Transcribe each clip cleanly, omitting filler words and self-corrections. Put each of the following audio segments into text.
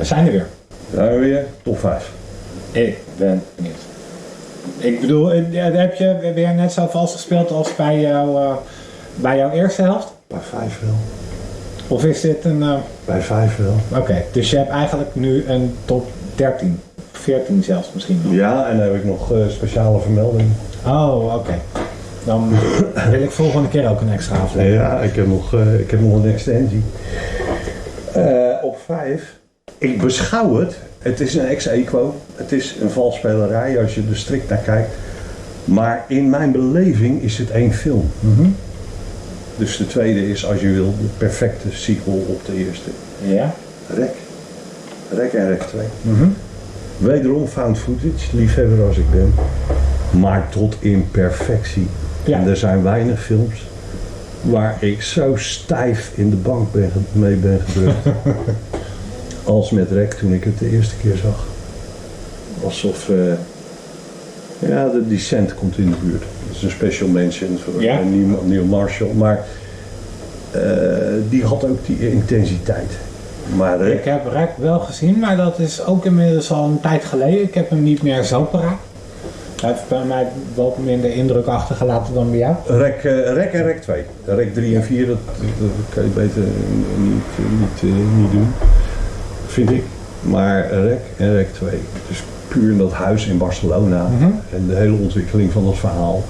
zijn er weer. Zijn we weer? Top 5. Ik ben benieuwd. Ik bedoel, heb je weer net zo vals gespeeld als bij jouw eerste helft? Bij 5 wel. Of is dit een... Bij 5 wel. Oké, dus je hebt eigenlijk nu een top 13. 14 zelfs misschien nog. Ja, en dan heb ik nog speciale vermeldingen. Oh, oké. Dan wil ik volgende keer ook een extra aflevering. Ja, ik heb nog een extensie. Op 5. Ik beschouw het. Het is een ex-equo. Het is een valsspelerij als je er strikt naar kijkt. Maar in mijn beleving is het één film. Mm-hmm. Dus de tweede is, als je wil, de perfecte sequel op de eerste. Ja? Rek. Rek en Rek 2. Mm-hmm. Wederom found footage, liefhebber als ik ben. Maar tot in perfectie. Ja. En er zijn weinig films waar ik zo stijf in de bank mee ben gedrukt. Als met Rek toen ik het de eerste keer zag. Alsof de Descent komt in de buurt. Dat is een special mention voor Neil Marshall. Maar die had ook die intensiteit. Maar Ik heb Rek wel gezien, maar dat is ook inmiddels al een tijd geleden. Ik heb hem niet meer zo paraat. Hij heeft bij mij wel minder indruk achtergelaten dan bij jou. Rek en Rek 2. Rek 3 en 4, dat kan je beter niet doen. Vind ik. Maar Rek en Rek 2. Dus puur dat huis in Barcelona. Mm-hmm. En de hele ontwikkeling van dat verhaal.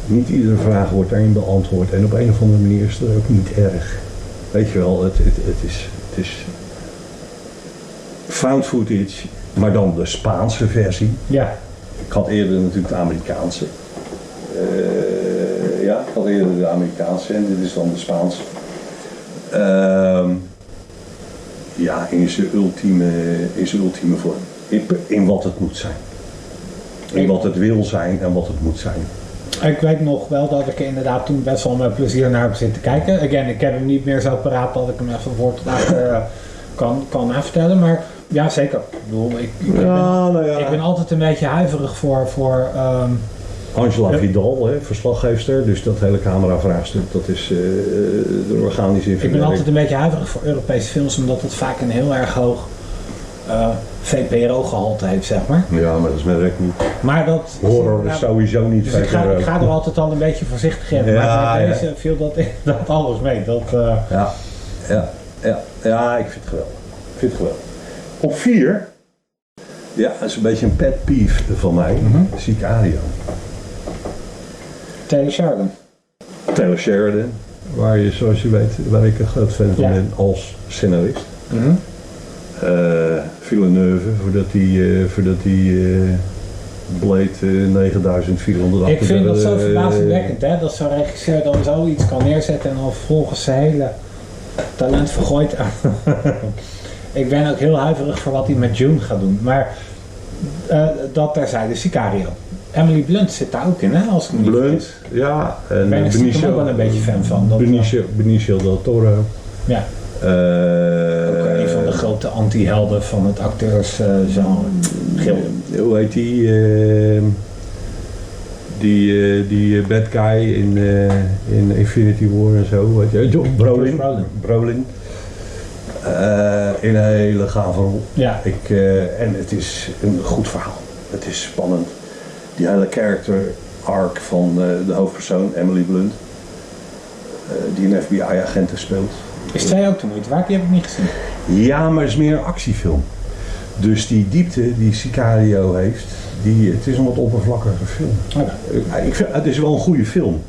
Niet iedere vraag wordt daarin beantwoord. En op een of andere manier is het ook niet erg. Weet je wel, het is found footage, maar dan de Spaanse versie. Ja. Ik had eerder natuurlijk de Amerikaanse. Ik had eerder de Amerikaanse en dit is dan de Spaanse. In zijn ultieme vorm. In wat het moet zijn. In wat het wil zijn en wat het moet zijn. Ik weet nog wel dat ik er inderdaad toen best wel met plezier naar heb zitten kijken. Again, ik heb hem niet meer zo paraat dat ik hem even voor tot achter kan vertellen, maar ja, zeker. Ik bedoel, ik ben altijd een beetje huiverig voor Angela Vidal, verslaggeefster, dus dat hele cameravraagstuk, dat is de organische Ik ben altijd een beetje huiverig voor Europese films, omdat het vaak een heel erg hoog VPRO-gehalte heeft, zeg maar. Ja, maar dat is met Rek niet. Maar dat horror is sowieso niet dus VPRO. ik ga er altijd al een beetje voorzichtig in. Maar bij deze viel dat alles mee. Ja, ik vind het geweldig. Op 4, dat is een beetje een pet peeve van mij, Sicario. Taylor Sheridan, waar je, zoals je weet, waar ik een groot fan van ben als scenarist. Mm-hmm. Villeneuve, voordat hij Blade 9400. Ik vind dat zo verbazingwekkend, hè, dat zo'n regisseur dan zoiets kan neerzetten en dan vervolgens zijn hele talent vergooit. Ik ben ook heel huiverig voor wat hij met June gaat doen, maar dat terzijde, Sicario. Emily Blunt zit daar ook in, hè, als ik me niet vergis. Ja, en ben ik ook wel een beetje fan van. Benicio del Toro. Ja. Ook een van de grote anti-helden van het acteursgenre. Hoe heet die bad guy in Infinity War en zo? Brolin. In een hele gave rol. Ja. En het is een goed verhaal. Het is spannend. Die hele character arc van de hoofdpersoon, Emily Blunt, die een FBI-agent speelt. Is 2 ook de moeite waard? Die heb ik niet gezien. Ja, maar het is meer een actiefilm. Dus die diepte die Sicario heeft, het is een wat oppervlakkige film. Okay. Ik vind, het is wel een goede film.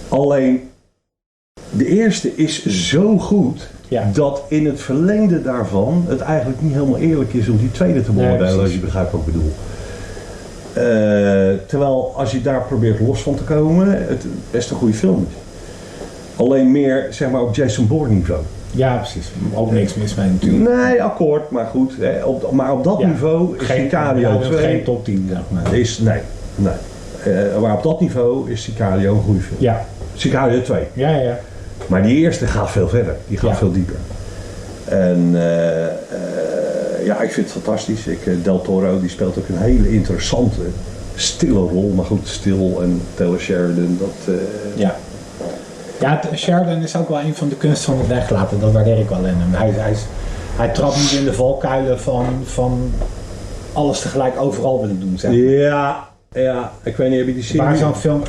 Alleen, de eerste is zo goed, dat in het verlengde daarvan het eigenlijk niet helemaal eerlijk is om die tweede te beoordelen, als je begrijpt wat ik bedoel. Terwijl als je daar probeert los van te komen, het best een goede film is. Alleen meer, zeg maar, op Jason Bourne niveau. Ja, precies. Ook niks mis mee natuurlijk. Nee, akkoord, maar goed. Maar op dat niveau is Sicario 2... Geen top 10, zeg maar. Nee. Maar op dat niveau is Sicario een goede film. Ja. Sicario 2. Ja. Maar die eerste gaat veel verder. Die gaat veel dieper. En ik vind het fantastisch. Del Toro, die speelt ook een hele interessante, stille rol. Maar goed, stil en Taylor Sheridan, dat... Ja, Sheridan is ook wel een van de kunst van het weglaten, dat waardeer ik wel in hem. Hij hij trapt niet in de valkuilen van alles tegelijk overal willen doen, zeg maar. Ja, ik weet niet, heb je die serie? Waar zo'n film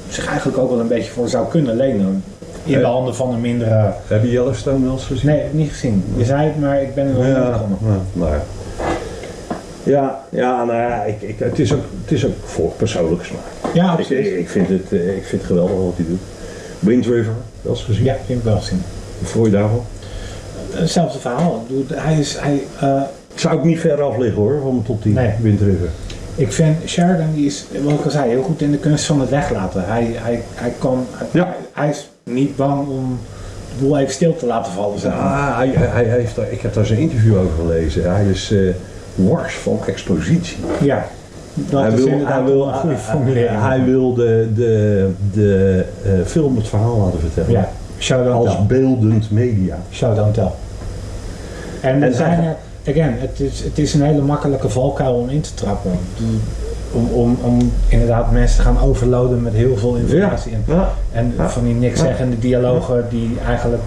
zich eigenlijk ook wel een beetje voor zou kunnen lenen. In de handen van een mindere... Heb je Yellowstone wel eens gezien? Nee, niet gezien. Je zei het, maar ik ben er nog niet gekomen. Het is ook voor persoonlijke smaak. Ja, absoluut. Ik vind het geweldig wat hij doet. Wind River, wel eens gezien? Ja, die heb ik wel gezien. Wat vond je daarvan? Hetzelfde verhaal. Zou ik niet ver af liggen hoor, van mijn top 10. Nee. Wind River. Ik vind Sheridan, die is, wat ik al zei, heel goed in de kunst van het weglaten. Hij is niet bang om de boel even stil te laten vallen. Zeg maar. Ik heb daar zijn interview over gelezen. Hij is wars van expositie. Ja, dat is inderdaad een goede formulering. Hij wil de film het verhaal laten vertellen. Ja, show don't als tell. Beeldend media. Show don't tell. En zijn er, again, het is een hele makkelijke valkuil om in te trappen. Om inderdaad mensen te gaan overloaden met heel veel informatie. En van die niks zeggende dialogen die eigenlijk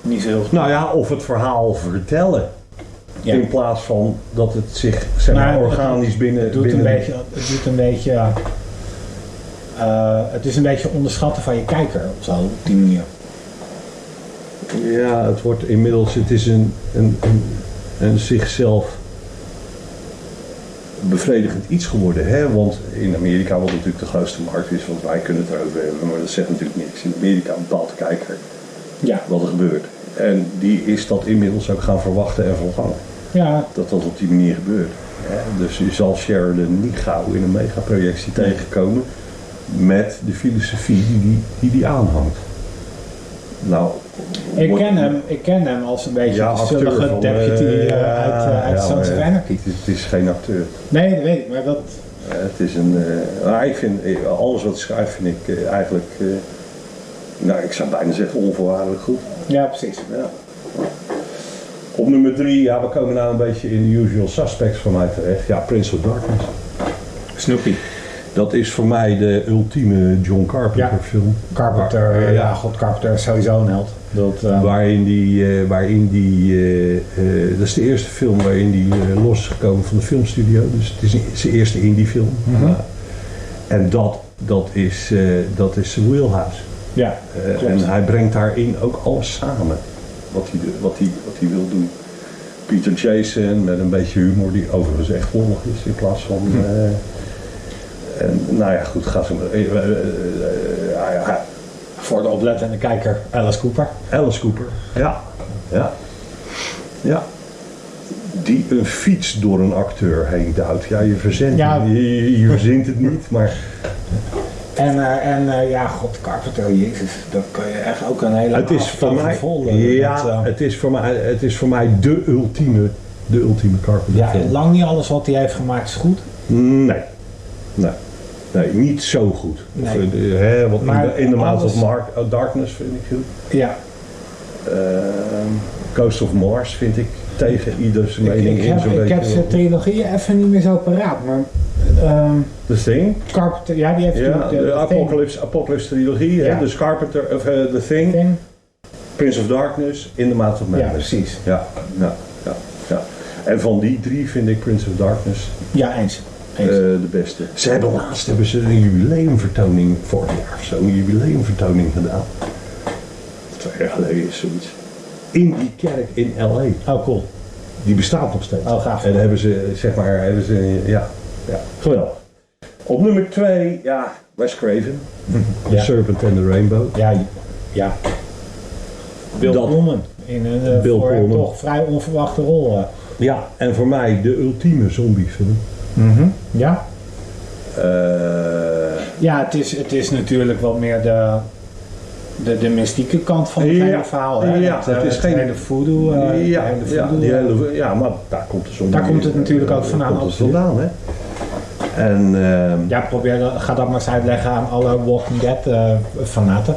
niet zo heel goed. Nou ja, of het verhaal vertellen. Ja. In plaats van dat het zich organisch binnen... Het is een beetje onderschatten van je kijker of zo, op die manier. Ja, het wordt inmiddels, het is een zichzelf bevredigend iets geworden. Hè? Want in Amerika, wat natuurlijk de grootste markt is, want wij kunnen het erover hebben, maar dat zegt natuurlijk niks. In Amerika bepaalt de kijker wat er gebeurt. En die is dat inmiddels ook gaan verwachten en volgen. Ja. Dat op die manier gebeurt. Hè? Dus je zal Sheridan niet gauw in een megaprojectie tegenkomen met de filosofie die aanhangt. Nou, ik ken hem als een beetje de zullige deputy uit Sons of Anarchy. Het is geen acteur. Nee, dat weet ik, maar dat... Het is ik vind, alles wat hij schrijft vind ik eigenlijk, ik zou bijna zeggen onvoorwaardelijk goed. Ja, precies. Ja. Op nummer 3, we komen nou een beetje in de usual suspects van mij terecht. Ja, Prince of Darkness. Snoopy. Dat is voor mij de ultieme John Carpenter film. Carpenter, Carpenter is sowieso een held. Waarin die dat is de eerste film waarin die los is gekomen van de filmstudio. Dus het is zijn eerste indie film. Mm-hmm. En dat is zijn wheelhouse. Ja, en hij brengt daarin ook alles samen. Wat hij wil doen. Peter Jason met een beetje humor die overigens echt lollig is in plaats van... En nou ja, goed, gaat zo maar. Voor de oplettende kijker, Alice Cooper. Alice Cooper, ja. Die een fiets door een acteur heen duwt. Ja, je verzint het niet, maar... Carpenter, jezus, dat kan je echt ook een hele het is voor mij, het is voor mij de ultieme Carpenter. Ja, en lang niet alles wat hij heeft gemaakt is goed. Nee, niet zo goed. Nee. Want in the Mouth of Darkness vind ik goed. Ja. Ghost of Mars vind ik tegen ieders mening in zo'n beetje. Ik heb zijn trilogie even niet meer zo paraat, maar... The Thing? Carpenter, ja, die heeft de Apocalypse trilogie, ja. Dus Carpenter, of The Thing, Prince of Darkness, In the Mouth of Madness. Ja, precies. Ja. En van die 3 vind ik Prince of Darkness de beste. Ze hebben laatst een jubileumvertoning, vorig jaar of zo, een jubileumvertoning gedaan. 2 jaar geleden is zoiets. In die kerk in L.A. Oh, cool. Die bestaat nog steeds. Oh, gaaf. En dan hebben ze, geweldig. Op nummer 2, Wes Craven. The Serpent and the Rainbow. Ja. Bill Pullman. In een toch vrij onverwachte rol. Ja, en voor mij de ultieme zombiefilm. Mm-hmm. Ja. Het is natuurlijk wat meer de mystieke kant van het hele verhaal. Hè? Het is geen hele voodoo. Maar daar komt de zombie. Daar komt het natuurlijk ook vandaan. Hè? En, ga dat maar eens uitleggen aan alle Walking Dead fanaten.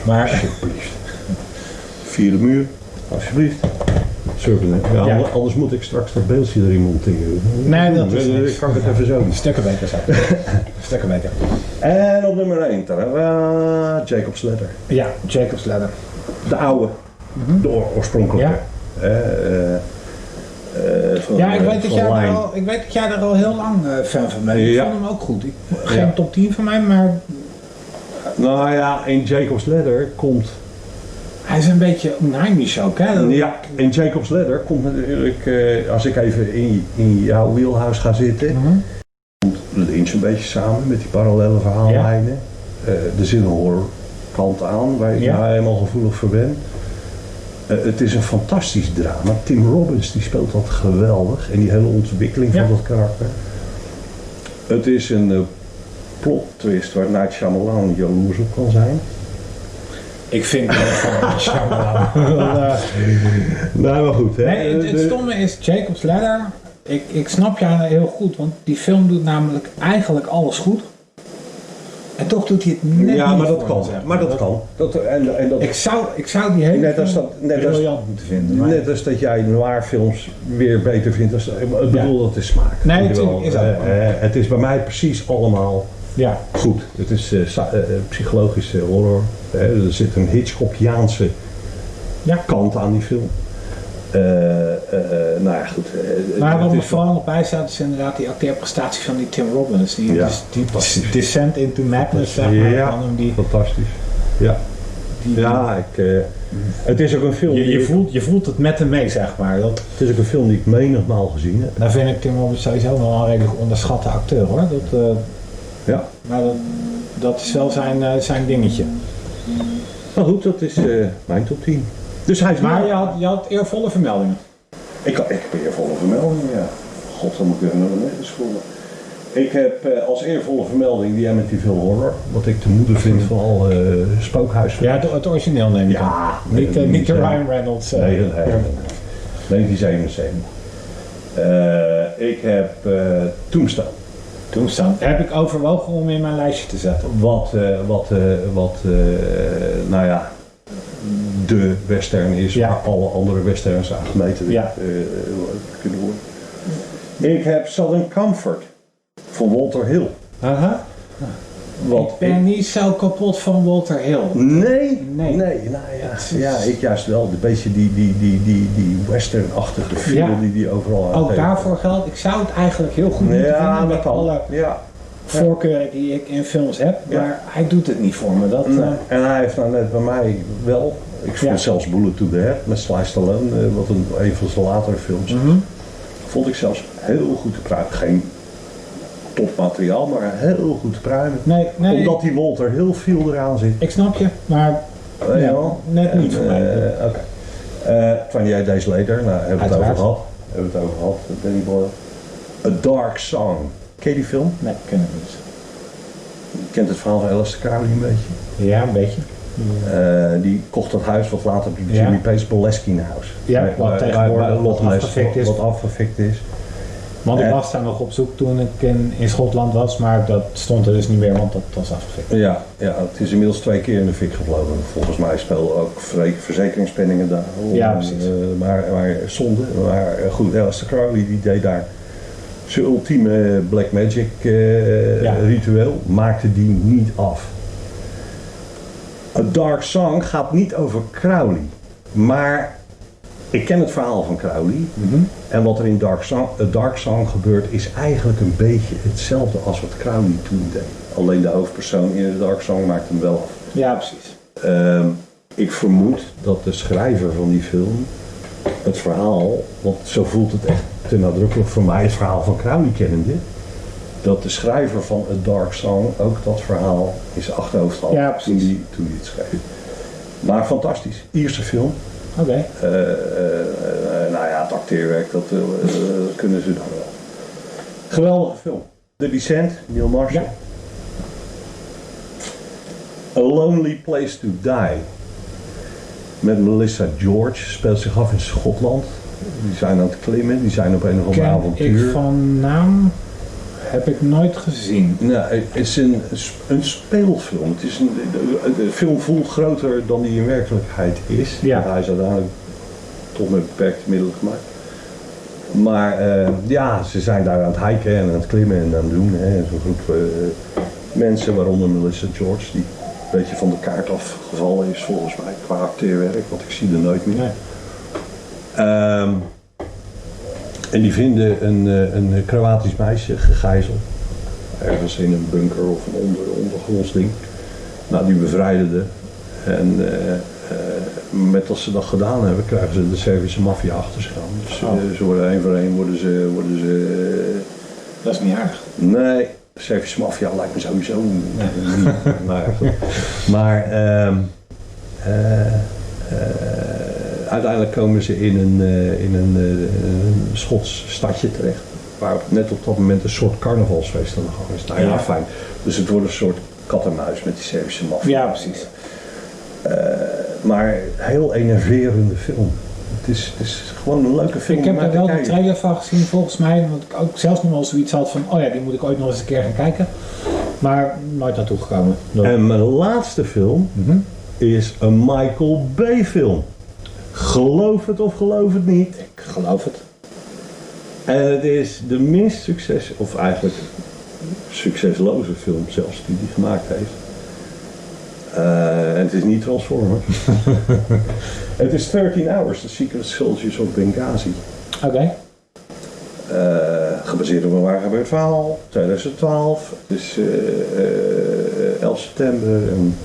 Maar... Alsjeblieft. Vierde muur, alsjeblieft. Anders moet ik straks dat beeldje erin monteren. Nee, dat is niks. Ik kan het even zo doen. Stukken beter. En op nummer 1, Jacob's Ladder. Ja, Jacob's Ladder. De oude. De oorspronkelijke. Ja. Ik weet dat jij er al heel lang fan van bent. Ik vond hem ook goed. Geen top 10 van mij, maar... Nou ja, in Jacob's Ladder komt... Hij is een beetje onheimisch ook, hè? Ja, in Jacob's Ladder komt natuurlijk, als ik even in jouw wheelhouse ga zitten, komt Lynch een beetje samen met die parallele verhaallijnen. Er zit een horrorkant aan, waar ik nou helemaal gevoelig voor ben. Het is een fantastisch drama. Tim Robbins die speelt dat geweldig en die hele ontwikkeling van dat karakter. Het is een plot twist waar Night Shyamalan jaloers op kan zijn. Ik vind het van Shyamalan. Nou, maar goed, hè? Nee, het stomme is Jacob's Ladder. Ik snap jou heel goed, want die film doet namelijk eigenlijk alles goed. En toch doet hij het net ja, niet maar dat voor, kan. zeg Maar dat kan. Ik zou die hele film briljant moeten vinden. Maar... Net als dat jij noirfilms weer beter vindt. Ik bedoel, dat is smaak. Nee, natuurlijk is ook. Het is bij mij precies allemaal goed. Het is psychologische horror. Er zit een Hitchcockiaanse kant aan die film. Nou ja, goed. Maar wat me vooral nog bij staat is inderdaad die acteerprestatie van die Tim Robbins. Die Descent into Madness, zeg maar. Ja, fantastisch. Ja. Het is ook een film... Je voelt het met hem mee, zeg maar. Het is ook een film die ik menigmaal gezien heb. Nou vind ik Tim Robbins sowieso wel een redelijk onderschatte acteur, hoor. Maar dat is wel zijn dingetje. Maar goed, dat is mijn top 10. Dus hij is maar je had eervolle vermeldingen. Ik heb eervolle vermeldingen, ja. God, dan moet ik er nog eens voelen. Ik heb als eervolle vermelding die Amityville Horror, wat ik de moeder vind van alle spookhuisfilms. Ja, het origineel neem ik aan. Niet de Ryan Reynolds. Nee, 1977. Ik heb Tombstone. Heb ik overwogen om in mijn lijstje te zetten. Nou ja, de western is waar alle andere westerns aan gemeten kunnen worden. Ik heb Southern Comfort van Walter Hill. Aha. Ik ben niet zo kapot van Walter Hill. Nee. Nou ja, ik juist wel. Een beetje die western-achtige feel die overal aan. Ook daarvoor geldt, ik zou het eigenlijk heel goed moeten vinden met alle voorkeuren die ik in films heb, maar hij doet het niet voor me. En hij heeft nou net bij mij wel, ik vond zelfs Bullet to the Head met Sly Stallone, wat een van zijn latere films, vond ik zelfs heel goed te pruimen. Geen topmateriaal, maar heel goed te pruimen. Nee, omdat die Walter Hill veel eraan zit. Ik snap je, maar net niet voor mij. Oké. 28 Days Later, nou hebben we het over gehad. Danny Boyle. A Dark Song. Ken je die film? Nee, ken ik niet. Je kent het verhaal van Aleister Crowley een beetje? Ja, een beetje. Die kocht dat huis wat later Jimmy Page Boleskine House. Ja, wat tegenwoordig afgefikt is. Want ik was daar nog op zoek toen ik in Schotland was, maar dat stond er dus niet meer, want dat was afgefikt. Ja, het is inmiddels 2 keer in de fik gevlogen. Volgens mij spelen ook verzekeringspenningen daar. Ja, precies. Maar zonde. Maar goed, Aleister Crowley die deed daar zijn ultieme Black Magic ritueel, maakte die niet af. A Dark Song gaat niet over Crowley, maar ik ken het verhaal van Crowley en wat er in A Dark Song gebeurt is eigenlijk een beetje hetzelfde als wat Crowley toen deed. Alleen de hoofdpersoon in A Dark Song maakt hem wel af. Ja, precies. Ik vermoed dat de schrijver van die film het verhaal, want zo voelt het echt te nadrukkelijk voor mij, het verhaal van Crowley kennende, dat de schrijver van A Dark Song ook dat verhaal in zijn achterhoofd had toen hij het schreef. Maar fantastisch. Ierse film. Oké. Nou ja, het acteerwerk, dat kunnen ze dan wel. Geweldige film. The Descent, Neil Marshall. A Lonely Place to Die. Met Melissa George, speelt zich af in Schotland. Die zijn aan het klimmen, die zijn op een of ander avontuur. Ik van naam heb ik nooit gezien. Nou, het is een speelfilm. De film voelt groter dan die in werkelijkheid is. Ja. Want hij is uiteindelijk toch met beperkte middelen gemaakt. Maar ze zijn daar aan het hiken en aan het klimmen en aan het doen. Zo'n groep mensen, waaronder Melissa George, die een beetje van de kaart afgevallen is volgens mij qua acteerwerk, want ik zie er nooit meer. Nee. En die vinden een Kroatisch meisje gegijzeld. Ergens in een bunker of een ondergronds ding. Nou, die bevrijden er. En met als ze dat gedaan hebben, krijgen ze de Servische maffia achter zich aan. Dus ze worden één voor één worden ze Dat is niet aardig. nee, de Servische maffia lijkt me sowieso niet. Nou ja, goed. Maar uiteindelijk komen ze in een Schots stadje terecht. Waar net op dat moment een soort carnavalsfeest aan de gang is. Nou ja, fijn. Dus het wordt een soort kat en muis met die Servische maffia. Ja, precies. Maar heel enerverende film. Het is gewoon een leuke film. Ik heb om er naar te wel de kijken. trailer van gezien volgens mij. Want ik ook zelfs nog wel zoiets had van, oh ja, die moet ik ooit nog eens een keer gaan kijken. Maar nooit naartoe gekomen. En mijn laatste film is een Michael Bay film. Geloof het of geloof het niet. Ik geloof het. En het is de minst succes, of eigenlijk succesloze film zelfs, die hij gemaakt heeft. En het is niet Transformers. Het is 13 Hours, The Secret Soldiers of Benghazi. Oké. Gebaseerd op een waar gebeurd verhaal, 2012. Het is 11 september en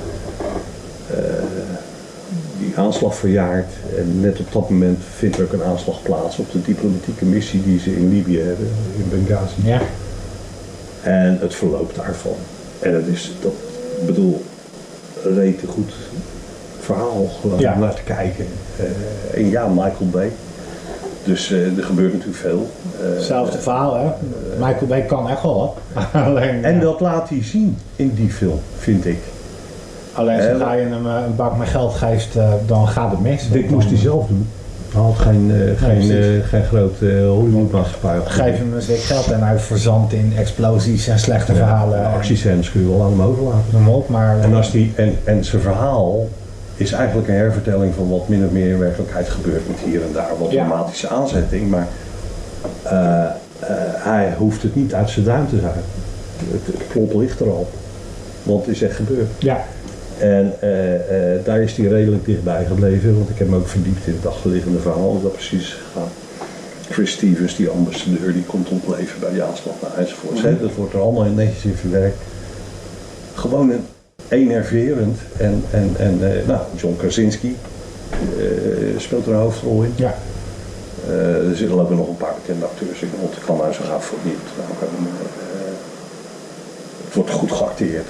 die aanslag verjaard. En net op dat moment vindt er ook een aanslag plaats op de diplomatieke missie die ze in Libië hebben, in Benghazi. Ja. En het verloop daarvan. En het is, ik bedoel, een rete goed verhaal gewoon om naar te kijken. En ja, Michael Bay. Dus er gebeurt natuurlijk veel. Hetzelfde verhaal, hè? Michael Bay kan echt wel, hè? Alleen, En dat laat hij zien in die film, vind ik. alleen zodra je hem een bak met geld geeft, dan gaat het mis. Dit moest hij zelf doen. Hij had geen grote Hollywood-maatschappij. Geef hem een stuk geld en hij verzandt in explosies en slechte verhalen. De actiescènes kun je wel aan hem overlaten. Noem maar op, maar... En zijn verhaal is eigenlijk een hervertelling van wat min of meer in werkelijkheid gebeurt met hier en daar. Wat dramatische aanzetting, maar hij hoeft het niet uit zijn duim te zijn. Het plot ligt er al. Want het is echt gebeurd. Ja. En daar is hij redelijk dichtbij gebleven, want ik heb me ook verdiept in het achterliggende verhaal, hoe dat precies is gegaan. Chris Stevens, die ambassadeur, die komt om het leven bij die aanslag enzovoort. Dat wordt er allemaal netjes in verwerkt. Gewoon enerverend. Nou, John Krasinski speelt er een hoofdrol in. Ja. Er zitten ook nog een paar bekende acteurs in, want ik kan nou zo gaaf voor niet. Het wordt goed geacteerd.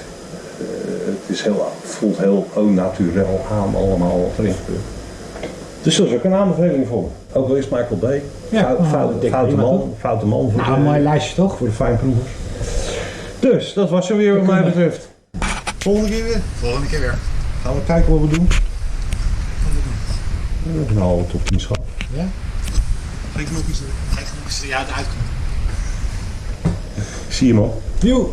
Het is voelt heel au naturel aan allemaal wat erin gebeurt. Dus dat is ook een aanbeveling voor me. Ook al is Michael Bay. Ja, Foute man voor een mooi lijstje toch? voor de fijnproevers. Dus, dat was er weer wat mij betreft. Volgende keer weer? Volgende keer weer. Gaan we kijken wat we doen. We hebben nou al top 10 schat. Ja? Geen knopjes eruit. Geen knopjes eruit. Zie je man. Joe.